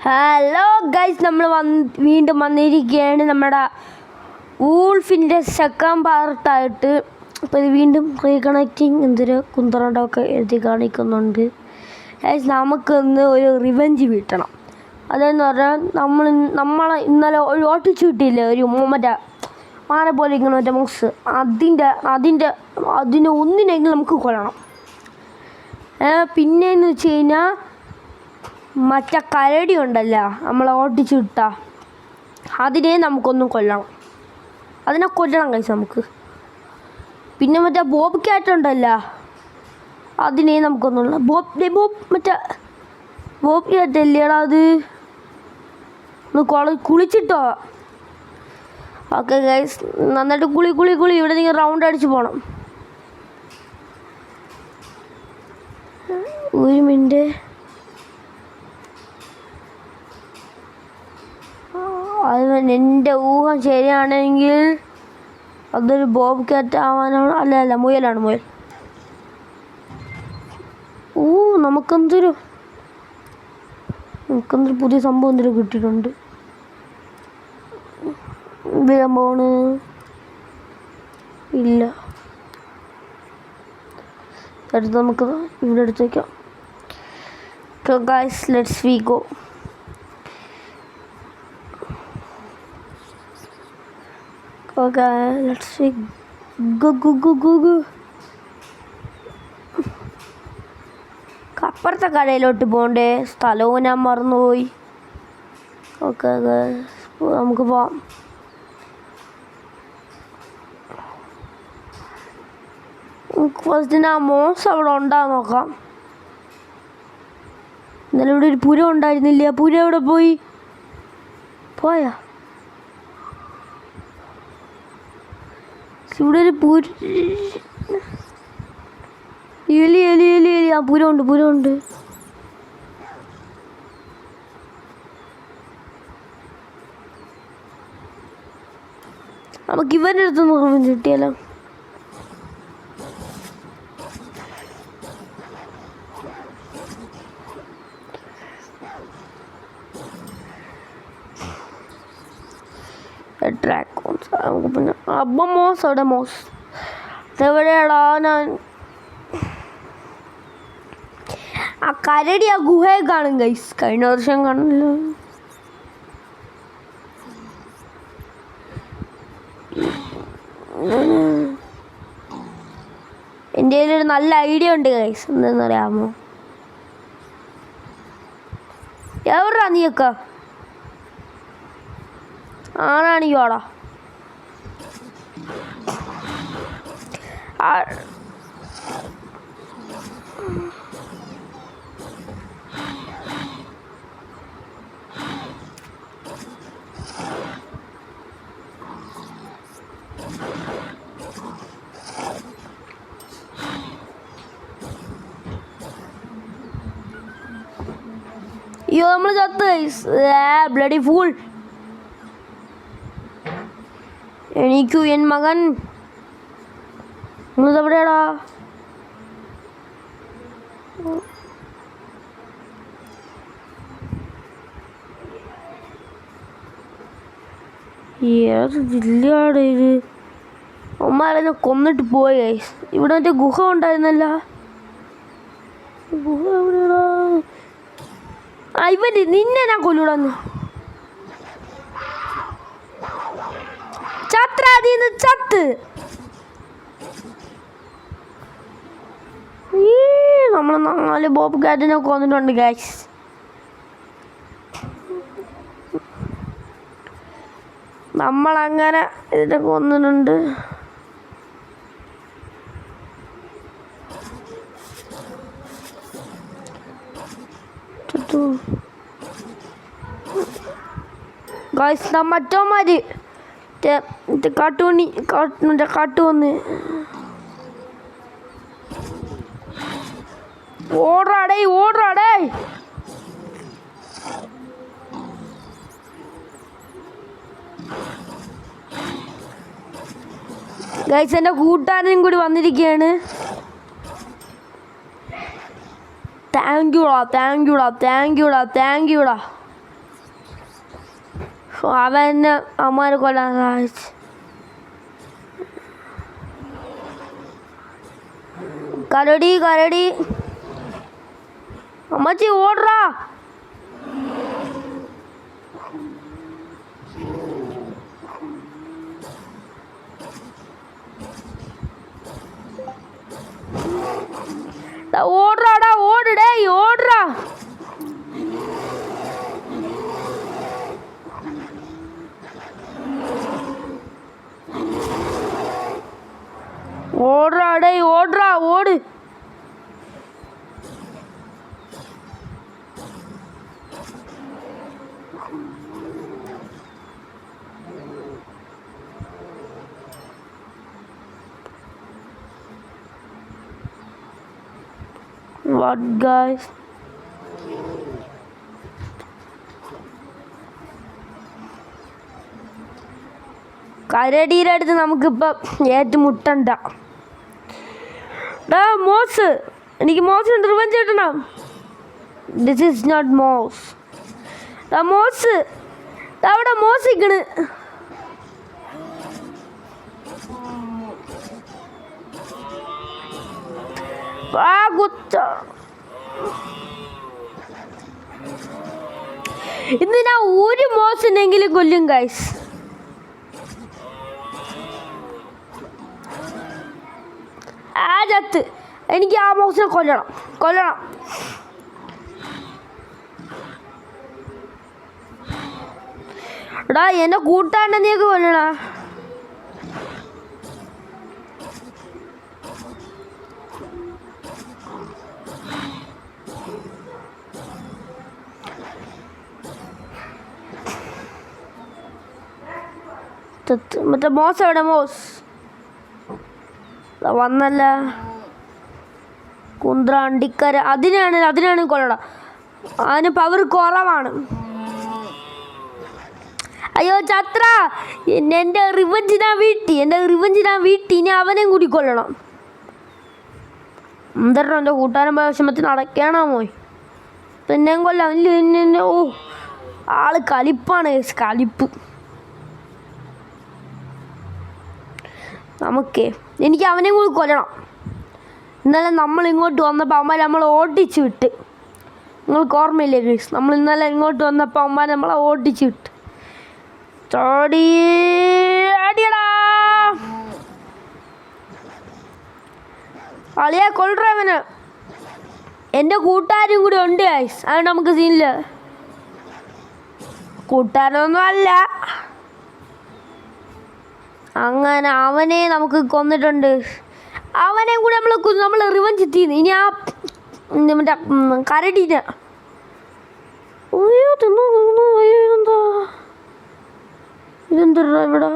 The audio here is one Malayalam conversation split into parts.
ഹലോ ഗൈസ്, നമ്മൾ വീണ്ടും വന്നിരിക്കുകയാണ് നമ്മുടെ വൂൾഫിൻ്റെ സെക്കൻഡ് പാർട്ടായിട്ട്. അപ്പോൾ ഇത് വീണ്ടും റീകണക്റ്റിങ് എന്തൊരു കുന്തറണ്ടൊക്കെ എഴുതി കാണിക്കുന്നുണ്ട്. ഗൈസ്, നമുക്കിന്ന് ഒരു റിവെഞ്ച് വീട്ടണം. അതെന്ന് പറഞ്ഞാൽ നമ്മളെ ഇന്നലെ ഒരു ഓട്ടിച്ചു കിട്ടിയില്ലേ, ഒരു മറ്റേ മാന പോലെ ഇങ്ങനെ മറ്റേ മോക്സ്, അതിനെ ഒന്നിനെങ്കിലും നമുക്ക് കൊല്ലണം. പിന്നെയെന്ന് വെച്ച് കഴിഞ്ഞാൽ മറ്റേ കരടി ഉണ്ടല്ലോ, നമ്മളെ ഓട്ടിച്ചു വിട്ടാൽ അതിനെ നമുക്കൊന്നും കൊല്ലണം. അതിനെ കൊല്ലണം കഴിച്ച് നമുക്ക്. പിന്നെ മറ്റേ ബോബ് ക്യാറ്റ് ഉണ്ടല്ലോ, അതിനെ നമുക്കൊന്നുള്ള മറ്റേ ബോബ് ക്യാറ്റ് അല്ലേടാ അത്, ഒന്ന് കുളിച്ചിട്ടോ. ഓക്കെ ഗൈസ്, നന്നായിട്ട് കുളി ഇവിടെ നിങ്ങൾ റൗണ്ട് അടിച്ച് പോകണം. ഒരു മിനിറ്റ്, അത് എൻ്റെ ഊഹം ശരിയാണെങ്കിൽ അതൊരു ബോബ് ക്യാറ്റ് ആവാനാണ്. അല്ല മുയലാണ്, മുയൽ. നമുക്കെന്തൊരു പുതിയ സംഭവം എന്തൊരു കിട്ടിയിട്ടുണ്ട്. വിളമ്പോണ് ഇല്ല, അടുത്ത് നമുക്ക് ഇവിടെ എടുത്ത് വയ്ക്കാം. Guys, let's we go. Okay, let's see. Go. അപ്പുറത്തെ കടയിലോട്ട് പോകണ്ടേ, സ്ഥലവും ഞാൻ മറന്നുപോയി. ഓക്കെ, നമുക്ക് പോവാം. ഫസ്റ്റ് ഞാൻ മോസ് അവിടെ ഉണ്ടാകാൻ നോക്കാം. ഇന്നലെ ഇവിടെ ഒരു പുര ഉണ്ടായിരുന്നില്ല, പുര എവിടെ പോയാ? ഇവിടെ ഒരു എലി ആ പുരമുണ്ട്. നമുക്ക് ഇവൻ്റെ അടുത്ത് നോക്കാൻ കിട്ടിയാലോ. ഡ്രാഗോൺസ് നമുക്ക് പിന്നെ മോസ് എവിടെയാടാ? ഞാൻ ആ കരടി ആ ഗുഹയെ കാണും ഗൈസ്, കഴിഞ്ഞ വർഷം കാണില്ല. എൻ്റെ കയ്യിലൊരു നല്ല ഐഡിയ ഉണ്ട് ഗൈസ്, എന്താണെന്നറിയാമോ? എവിടാ നീയൊക്കെ? ആണാണിയോടാ അയ്യോ, നമ്മൾ ചത്ത് ബ്ലഡി ഫൂൾ. എനിക്കു എൻ മകൻ, നിങ്ങളെവിടെയാടാ? ഏത് ജില്ലയാണ് ഇത്? അമ്മമാരെന്നെ കൊന്നിട്ട് പോയി. ഇവിടെ മറ്റേ ഗുഹ ഉണ്ടായിരുന്നല്ല, ഗുഹ എവിടെയാടാ? ഇവര് നിന്നെ ഞാൻ കൊല്ലൂടാന്ന്. ചത്ത് നമ്മൾ 4 ബോബ് ക്യാറ്റിനെ കൊന്നിട്ടുണ്ട് ഗൈസ്. നമ്മളങ്ങനെ ഇതിനെ കൊന്നിട്ടുണ്ട്. ഗൈസ്, മറ്റോമാര് കാട്ടുവന്ന് ഓടാടേ. ഗൈസ്, എൻ്റെ കൂട്ടുകാരനും കൂടി വന്നിരിക്കുകയാണ്. താങ്ക് യൂടാ. അവനെ അമ്മമാരെ കൊല്ലാൻ സഹായിച്ചു. കരടി കരടി അമ്മച്ചി ഓടറാ. ഓടറാടാ ഓടടേ ഓടറാ. ഓടറാടേ ഓടറാ ഓട്. What guys? കരടിയുടെ അടുത്ത് നമുക്കിപ്പം ഏറ്റുമുട്ടണ്ട. മോസ് എനിക്ക് മോസിന് റിവെഞ്ച് കിട്ടണം. This is not Moss. Moss അവിടെ മോസിക്കണ്. ഇന്ന് ഞാൻ ഒരു മോസിനെങ്കിലും കൊല്ലും ഗൈസ്. ആ ചത്ത് എനിക്ക് ആ മോസിനെ കൊല്ലണം കൊല്ലണം. എടാ എന്നെ കൂട്ടാണ്ട് നീക്ക് കൊല്ലണ. മറ്റേ മോസ് എവിടെ? മോസ് വന്നല്ല. കുന്ത്രാണ്ടിക്കര അതിനാണ് കൊല്ലണം. അതിന് പവർ കുറവാണ്. അയ്യോ ചത്ര, എൻ്റെ റിവഞ്ച് ഞാൻ വീട്ടി ഇനി അവനെയും കൂടി കൊല്ലണം. എന്തോ എൻ്റെ കൂട്ടുകാരൻ പോയ വിഷമത്തിന് അടയ്ക്കാണോ പോയി പിന്നെയും കൊല്ലാം. ഇല്ല ഓ ആള് കലിപ്പാണ് കലിപ്പ്. എനിക്ക് അവനെയും കൂടി കൊല്ലണം. ഇന്നലെ നമ്മൾ ഇങ്ങോട്ട് വന്നപ്പോൾ അമ്മ നമ്മളെ ഓടിച്ച് വിട്ട്. നിങ്ങൾക്ക് ഓർമ്മയില്ലേ ഗൈസ്? നമ്മൾ ഇന്നലെ ഇങ്ങോട്ട് വന്നപ്പോൾ അമ്മ നമ്മളെ ഓടിച്ച് വിട്ട്. അടിയടാ അളിയാ കൊള്ളവന്. എൻ്റെ കൂട്ടുകാരും കൂടി ഉണ്ട് ഗൈസ്, അതുകൊണ്ട് നമുക്ക് സീനില്ല. കൂട്ടുകാരൊന്നും അല്ല, അങ്ങനെ അവനെ നമുക്ക് കൊന്നിട്ടുണ്ട്. അവനെ കൂടി നമ്മൾ റിവഞ്ച് എത്തിയിരുന്നു. ഇനി ആ മറ്റേ കരടീനെ ഇതെന്താ ഇവിടെ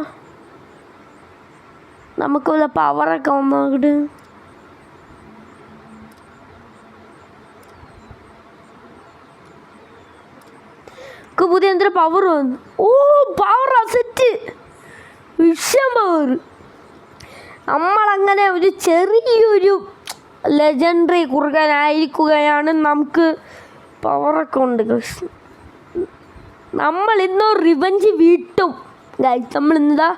നമുക്ക് വല്ല പവറൊക്കെ വന്നോട്ട്. പുതിയ എന്തൊരു പവർ വന്നു. ഓ പവർ സെറ്റ് വിഷം പവർ. നമ്മളങ്ങനെ ഒരു ചെറിയൊരു ലെജൻഡറി കുറുകനായിരിക്കുകയാണ്. നമുക്ക് പവറൊക്കെ ഉണ്ട് ഗൈസ്. നമ്മൾ ഇന്നോ റിവഞ്ച് വീട്ടും ഗൈസ്. നമ്മൾ ഇന്നതാ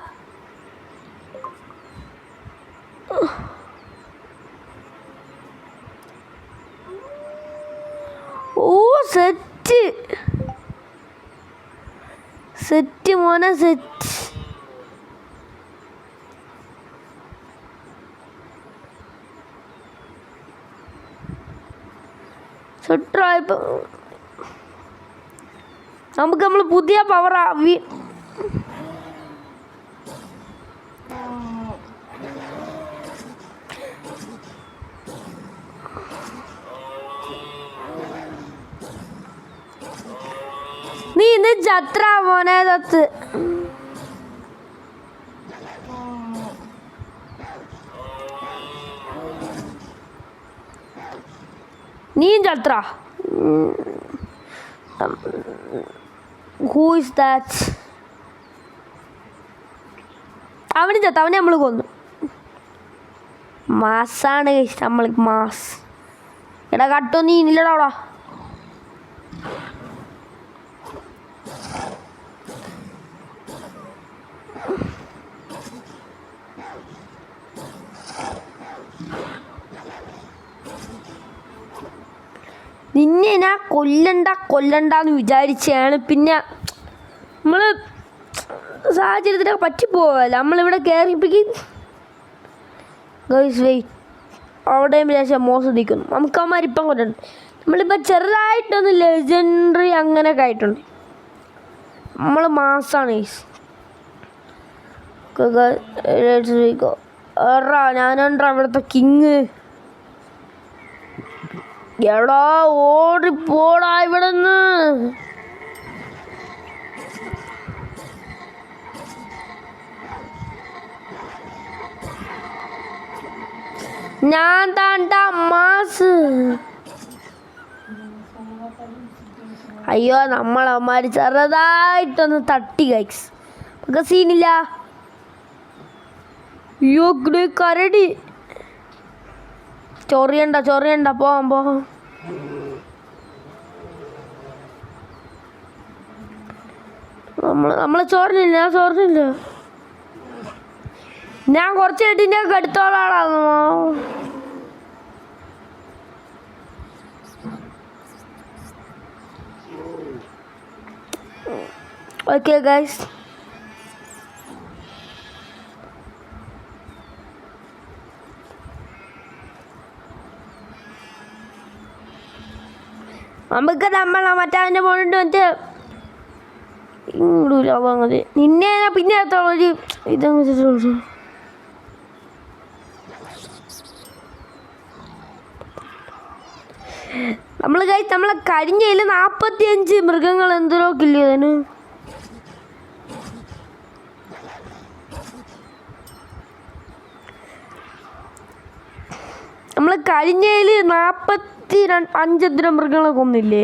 ഓ സെറ്റ് മോനെ സെറ്റ്. നമുക്ക് നമ്മൾ പുതിയ പവറാ നീ ഇന്ന് ചത്ര മോനെ തത്ത്. നീയും ചത്ര. Who is that? അവനും ചത്ത, അവനെ നമ്മൾ കൊന്നു. മാസാണ് നമ്മൾ മാസ്. എടാ കട്ടോ നീ ഇല്ലടാ അവിടെ. നിന്നെ ഞാൻ കൊല്ലണ്ടെന്ന് വിചാരിച്ചാണ്. പിന്നെ നമ്മൾ സാഹചര്യത്തിനൊക്കെ പറ്റിപ്പോവല്ല. നമ്മളിവിടെ കയറിപ്പിക്കും ഗൈസ്. വെയിറ്റ്, അവിടെയും വിചാരിച്ചാൽ മോശം നിൽക്കുന്നു. നമുക്ക് അവന്മാരിപ്പം കൊണ്ടുണ്ട്. നമ്മളിപ്പോൾ ചെറുതായിട്ടൊന്ന് ലെജൻഡറി അങ്ങനെയൊക്കെ ആയിട്ടുണ്ട്. നമ്മൾ മാസാണ് ഗൈസ്. ഞാനുണ്ടാ അവിടുത്തെ കിങ്. എടാ ഓടിപ്പോടാ ഇവിടെ നിന്ന്. ഞാൻ താണ്ടാ മാസ്. അയ്യോ, നമ്മളമ്മമാര് ചെറുതായിട്ടൊന്ന് തട്ടി ഗൈസ്. നമുക്ക് സീനില്ല. അയ്യോ കരടി. ചൊറിയണ്ട പോവാം. നമ്മളെ ചോറിനില്ല. ഞാൻ കുറച്ച് എട്ടിൻ്റെ ഒക്കെ എടുത്തോളാണോ. ഓക്കെ ഗൈസ്, നമുക്ക് മറ്റേ പോയിട്ട് മറ്റേ ഇങ്ങോട്ടില്ല മതി. നിന്നെ പിന്നെ ഒരു ഇതങ്ങ് നമ്മളെ കഴിഞ്ഞതിൽ 45 മൃഗങ്ങൾ എന്തോക്കില്ലേ അതിന്. നമ്മൾ കഴിഞ്ഞതിൽ 45 മൃഗങ്ങളെ കൊന്നില്ലേ.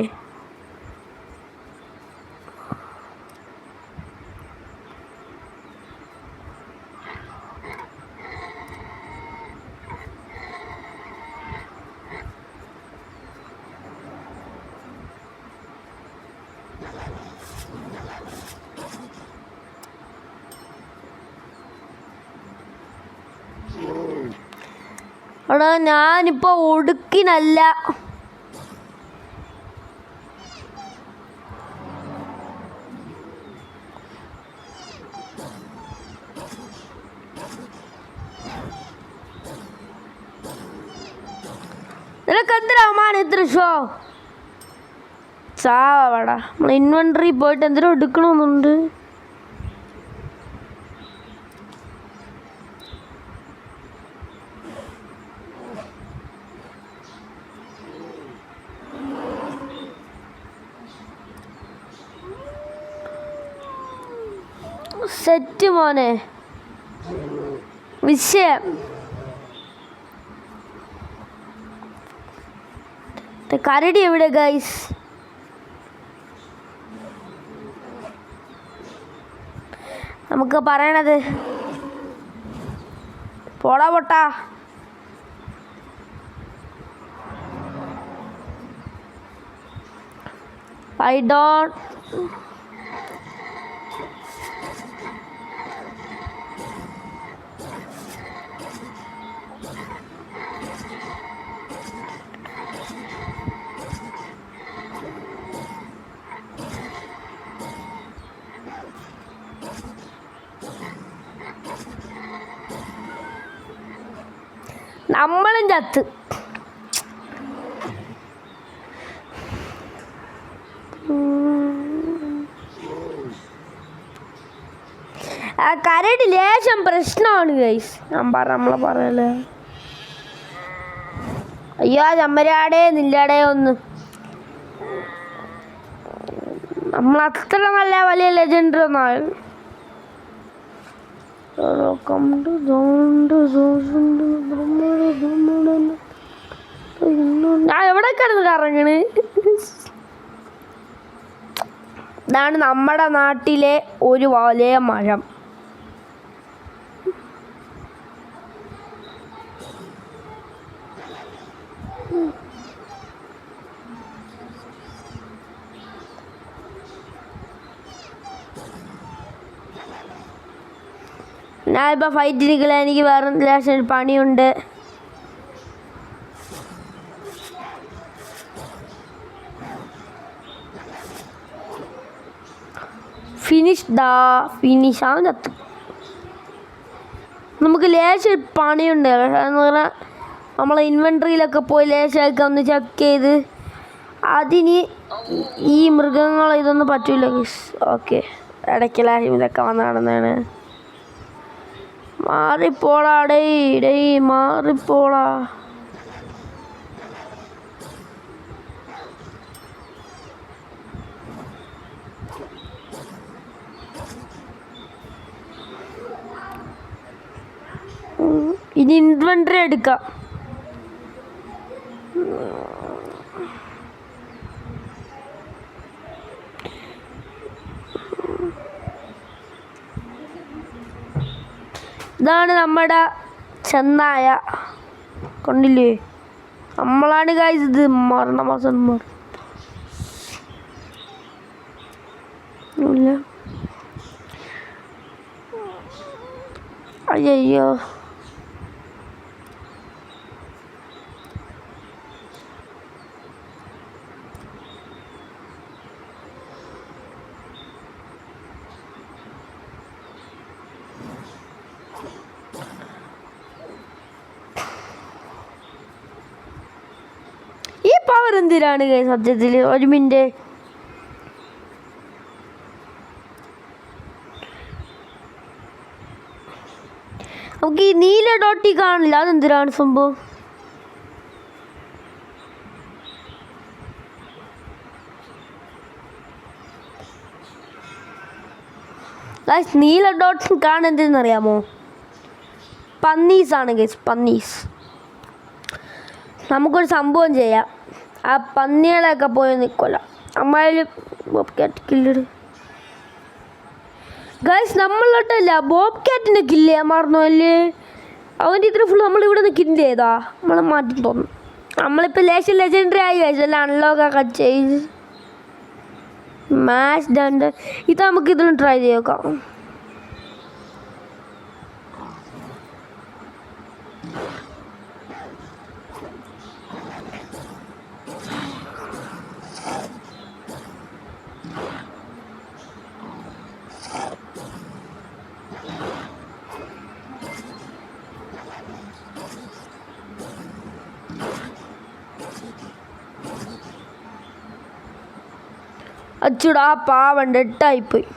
എടാ ഞാനിപ്പോൾ ഒടുക്കിനല്ല. നിനക്കെന്തരാമാണ് ഇത്ര ഷോ? ചാവടാ. നമ്മൾ ഇൻവെൻട്രി പോയിട്ട് എന്തെങ്കിലും എടുക്കണമെന്നുണ്ട്. സെറ്റ് മോനെ, വിഷയം കരടി എവിടെ ഗൈസ്? നമുക്ക് പറയണത് പോടാ പൊട്ടാ. I don't. നമ്മളും ചത്ത്. ആ കരടി ലേശം പ്രശ്നമാണ് ഗൈസ്. നമ്മളെ പറയല്ലേ. അയ്യോ ചമ്മരാടേ നില്ലാടേ ഒന്ന്. നമ്മളത്ര നല്ല വലിയ ലെജൻഡറി ഒന്നാണ്. ഞാൻ എവിടെ കിടന്ന് കറങ്ങണ്. ഇതാണ് നമ്മുടെ നാട്ടിലെ ഒരു വലിയ മരം. ഞാനിപ്പോൾ ഫൈറ്റ് നിൽക്കില്ല. എനിക്ക് വേറെ ലേശം പണിയുണ്ട്. ഫിനിഷ് ആണ് ചത്ത്. നമുക്ക് ലേശം പണിയുണ്ട്. എന്ന് പറഞ്ഞാൽ നമ്മളെ ഇൻവെൻട്രിയിലൊക്കെ പോയി ലേശമൊക്കെ ഒന്ന് ചെക്ക് ചെയ്ത് അതിന് ഈ മൃഗങ്ങൾ ഇതൊന്നും പറ്റില്ല. ഓക്കെ, ഇടയ്ക്കലായും ഇതൊക്കെ വന്ന് നടന്നതാണ്. മാറിപ്പോടാ ഡേയ് മാറിപ്പോടാ. ഇനി ഇൻവെൻട്രി എടുക്കാം. ഇതാണ് നമ്മുടെ ചെന്നായ. കണ്ടില്ലേ, നമ്മളാണ് ഗൈസ് ഇത് മരണമാസം. അയ്യോ, ഈ പവർ എന്തിനാണ് സത്യത്തിൽ? ഒരു മിനിറ്റ്, നമുക്ക് ഈ നീല ഡോട്ടി കാണില്ല, അതെന്തിനാണ് സംഭവം? നീല ഡോട്ട് കാണാൻ എന്തെന്നറിയാമോ? പന്നീസാണ് ഗൈസ്, പന്നീസ്. നമുക്കൊരു സംഭവം ചെയ്യാം, ആ പന്നികളെയൊക്കെ പോയി നിൽക്കില്ല. അമ്മായാലും ബോബ് ക്യാറ്റ് കില്ലട് ഗൈസ്. നമ്മളോട്ടല്ല ബോബ് ക്യാറ്റിനെ കില്ല് ചെയ്യാൻ മറന്നു അല്ലേ? അവൻ്റെ ഇത്ര ഫുൾ നമ്മളിവിടെ നിന്ന് കില്ല് ചെയ്താ നമ്മൾ മാറ്റി തോന്നും. നമ്മളിപ്പോൾ ലെജൻഡറി ആയി ഗൈസ്, എല്ലാം അൺലോക്കൊക്കെ ചെയ്ത് മാച്ച് ഡണ്ട്. ഇത് നമുക്ക് ഇതിലും ട്രൈ ചെയ്യേക്കാം. അച്ചുടാ പാവം ഡെട്ടായിപ്പോയി.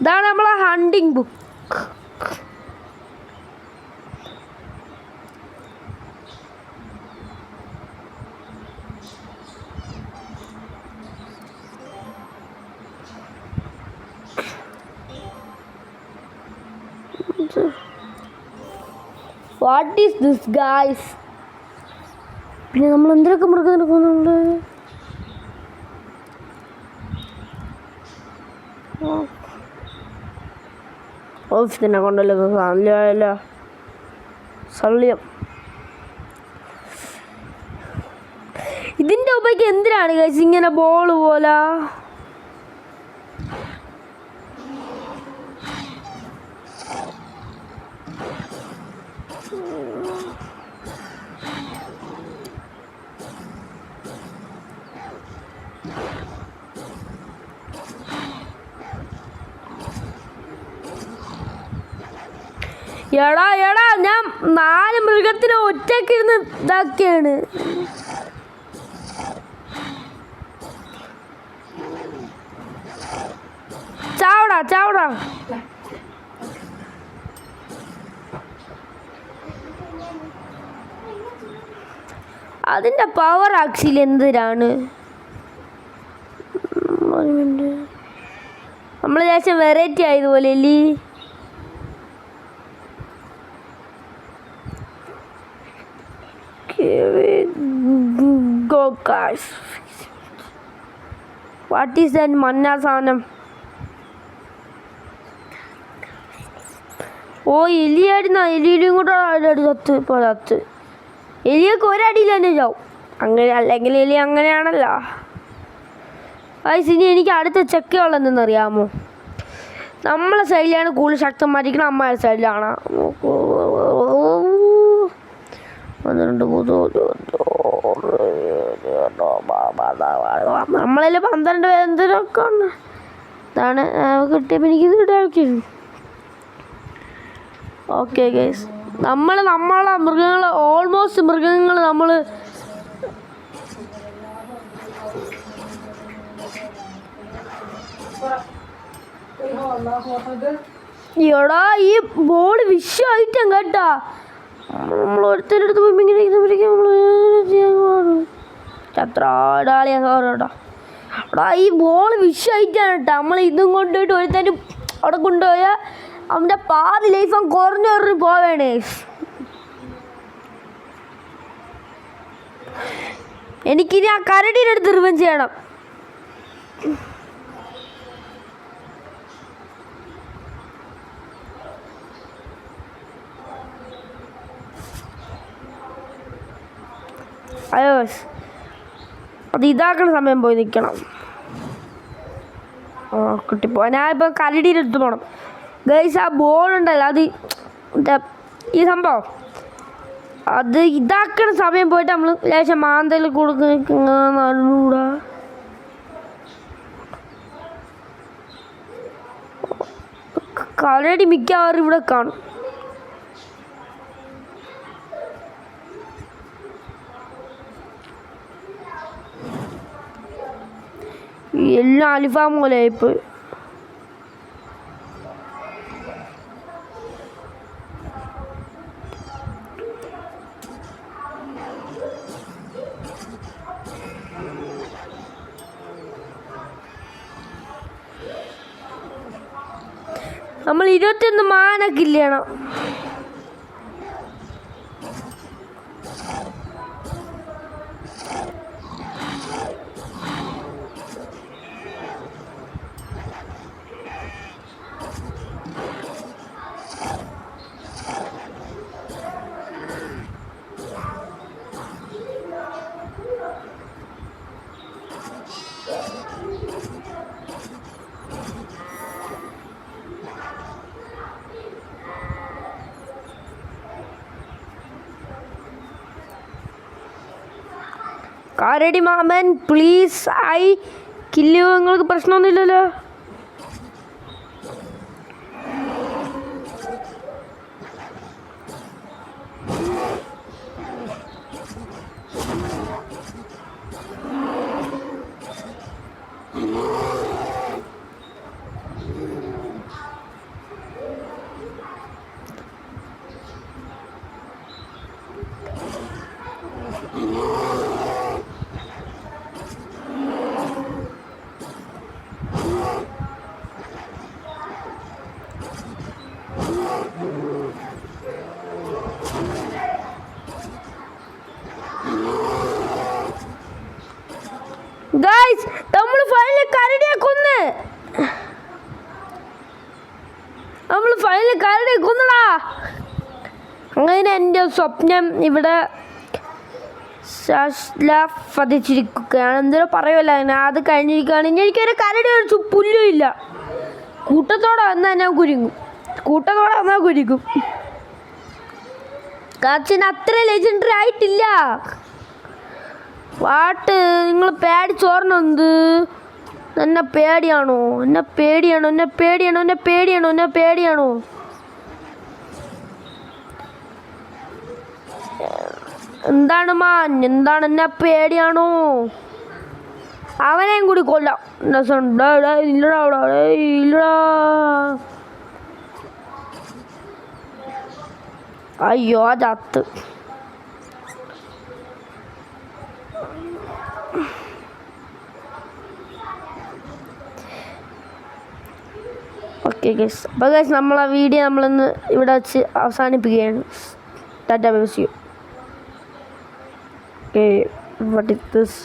ഇതാണ് നമ്മളെ hunting book. What is this guys? പിന്നെ നമ്മൾ എന്തൊക്കെ മൃഗത്തിന് പോകുന്നുണ്ട്? ഓഫീസിനെ കൊണ്ടല്ലോ സാധനമില്ല സള്ളിയം. ഇതിൻ്റെ ഉപയോഗിക്ക് എന്തിനാണ് കഴിച്ച് ഇങ്ങനെ ബോള് പോലെ? എടാ ഞാൻ 4 മൃഗത്തിനെ ഒറ്റക്കിരുന്ന് ഇതാക്കിയാണ്. ചാവടാ. അതിൻ്റെ പവർ ആക്ച്വലി എന്തിനാണ്? നമ്മൾ ലേശം വെറൈറ്റി ആയതുപോലെ അല്ലേ? Go guys. What is that മഞ്ഞ സാധനം? ഓ എലിയായിരുന്ന, എലിയിലും കൂടെ ചത്ത്. എലിയൊക്കെ ഒരടിയിൽ തന്നെ ചാവും. അങ്ങനെ അല്ലെങ്കിൽ എലി അങ്ങനെയാണല്ലോ. ഇനി എനിക്ക് അടുത്ത ചെക്കുകളെന്തെന്നറിയാമോ? നമ്മളെ സൈഡിലാണ് കൂടുതൽ ശക്തന്മാരിക്കണം, അമ്മയുടെ സൈഡിലാണ്. 1 2 3 4 5 6 നമ്മളതിൽ 12 എന്തിനൊക്കെ ഉണ്ട്. ഇതാണ് കിട്ടിയപ്പോൾ എനിക്കിത് കിട്ടാൻ. ഓക്കെ ഗൈസ്, നമ്മളെ മൃഗങ്ങൾ ഓൾമോസ്റ്റ് മൃഗങ്ങൾ നമ്മൾ എടാ ഈ ബോൾ വിഷയമായിട്ടും കേട്ടാ. നമ്മൾ ഒരുത്തരടുത്ത് പോയി ഇങ്ങനെ എടാ ഈ ബോൾ വിഷയമായിട്ടാണ് കേട്ടോ. നമ്മൾ ഇതും കൊണ്ടുപോയിട്ട് ഒരുത്തരും അവിടെ കൊണ്ടുപോയാൽ അവൻ്റെ പാതി ലൈഫ് കുറഞ്ഞു പോവേണേ. എനിക്കിനി ആ കരടീൻ്റെ അടുത്ത് റിവെഞ്ച് ചെയ്യണം. അയ്യോ അത് ഇതാക്കണ സമയം പോയി നിൽക്കണം. കിട്ടിപ്പോ ഞാനിപ്പോൾ കരടീൻ്റെ അടുത്ത് പോകണം ഗൈസ്. ആ ബോളുണ്ടല്ലോ അത് ഈ സംഭവം അത് ഇതാക്കണ സമയം പോയിട്ട് നമ്മൾ ലേശം മാന്തൽ കൊടുക്കൂടാ. കരടി മിക്കവാറും ഇവിടെ കാണും. എല്ലാം അലിഫാം പോലെ ആയിപ്പോയി. നമ്മൾ 21 മാന കില്ല് ചെയ്യണം. കാരടി മാമൻ പ്ലീസ് ഐ കില്ല്. നിങ്ങൾക്ക് പ്രശ്നമൊന്നുമില്ലല്ലോ. ഗൈസ് നമ്മൾ ഫൈനൽ കരടിയെ കൊന്ന്. കൊന്നടാ. അങ്ങനെ എൻ്റെ സ്വപ്നം ഇവിടെ പതിച്ചിരിക്കുകയാണ്. എന്തോ പറയുമല്ലോ അങ്ങനെ. അത് കഴിഞ്ഞിരിക്കുകയാണെങ്കിൽ എനിക്കൊരു കരടി ഒരു പുല്ലും ഇല്ല. കൂട്ടത്തോടെ വന്നാൽ ഞാൻ കുരുങ്ങും. കാച്ചിന് അത്ര ലെജൻഡറി ആയിട്ടില്ല. വാട്ട് നിങ്ങൾ പേടിച്ചോർണെന്ത്? എന്നെ പേടിയാണോ? എന്താണ് മാൻ? എന്താണ്? എന്നെ പേടിയാണോ? അവനെയും കൂടി കൊല്ലാം. ഇല്ലടാ. അയ്യോ അതത്ത്. ഓക്കെ ഗൈസ്, അപ്പോൾ ഗൈസ് നമ്മളെ വീഡിയോ നമ്മളിന്ന് ഇവിടെ വെച്ച് അവസാനിപ്പിക്കുകയാണ്. Tata bye, see you. Okay, what is this?